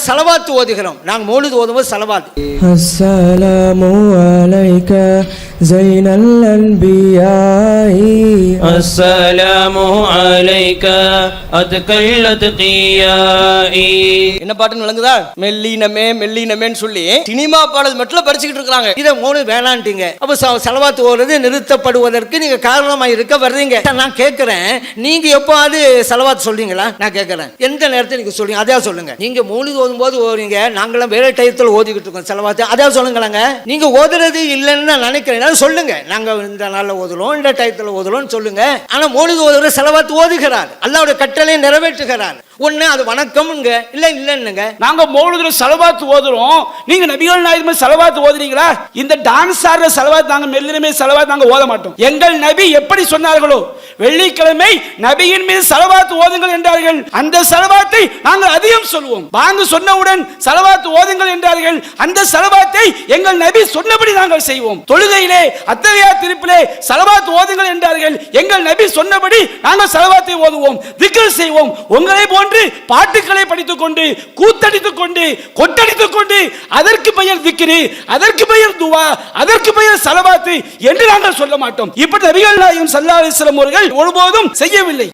ஸலவாத் ஓதுகிறோம். நாங்க மௌலித் ஓதும்போது ஸலவாத். அஸ்ஸலாமு அலைக ஸைனல் அன்பியாஇ அஸ்ஸலாமு அலைக அத்கல் அத்கியாஇ. என்ன பாட்டுன்னு விளங்குதா? மெல்லினமே மெல்லினமேன்னு சொல்லி சினிமா பாடல் மட்டும் படிச்சுக்கிட்டு இருக்காங்க. இதை மௌலித் வேணான்ட்டீங்க. அப்ப ஸலவாத் ஓதுறது நிறுத்தப்படுவதற்கு நீங்க காரணமா இருக்க வர்றீங்க. நான் கேட்கிறேன், நீங்க எப்போது ஸலவாத் சொல்றீங்களா? நான் கேட்கிறேன், எந்த நேரத்தில் நீங்க சொல்றீங்க? அதே சொல்லுங்க. நீங்க மௌலித் ஓதும் போது ஓதுறீங்க, நாங்களாம் வேற டயத்தில் ஓதிக்கிட்டு இருக்கோம் ஸலவாத். அதே சொல்லுங்களாங்க. நீங்க ஓதுறது இல்லைன்னு நான் நினைக்கிறேன், சொல்லுங்க. நாங்க இந்த நாள்ல ஓதுறோம், இந்த டயத்தில் ஓதுறோம் சொல்லுங்க. ஆனா மௌலித் ஓதுற ஸலவாத் ஓதுகிறார், அல்லாஹ்வுடைய கட்டளையை நிறைவேற்றுகிறார். ஒண்ணு அது வணக்கம்ங்க, இல்ல இல்லன்னுங்க. நாங்க மௌலிதுல ஸலவாத் ஓதுறோம், நீங்க நபிகள் நாயகம் ஸலவாத் ஓதுறீங்களா? இந்த டான்ஸ் ஆடுற ஸலவாத் நாங்க மெல்லினமே ஸலவாத் நாங்க ஓத மாட்டோம். எங்கள் நபி எப்படி சொன்னார்களோ, வெள்ளிக்கிழமை நபியின் மீது ஸலவாத் ஓதுங்கள் என்றார்கள், அந்த ஸலவாத்தை நாங்கள் அதிகம் சொல்வோம். பாங்கு சொன்னவுடன் ஸலவாத் ஓதுங்கள் என்றார்கள், அந்த ஸலவாத்தை எங்கள் நபி சொன்னபடி நாங்கள் செய்வோம். தொழுகையிலே அத்தஹியாத் திருப்பிலே ஸலவாத் ஓதுங்கள் என்றார்கள், எங்கள் நபி சொன்னபடி நாங்கள் ஸலவாத்தை ஓதுவோம், திக்ர் செய்வோம். உங்களை போன்ற பாட்டுக்களை படித்துக் கொண்டு, கூத்தடித்துக் கொண்டு, கொட்டடித்துக் கொண்டு, அதற்கு பெயர் திக்ரு, அதற்கு பெயர் துவா, அதற்கு பெயர் ஸலவாத் என்று நாங்கள் சொல்ல மாட்டோம். இப்படி நபிகள் நாயகம் ஸல்லல்லாஹு அலைஹி வஸல்லம் அவர்கள் ஒருபோதும் செய்யவில்லை.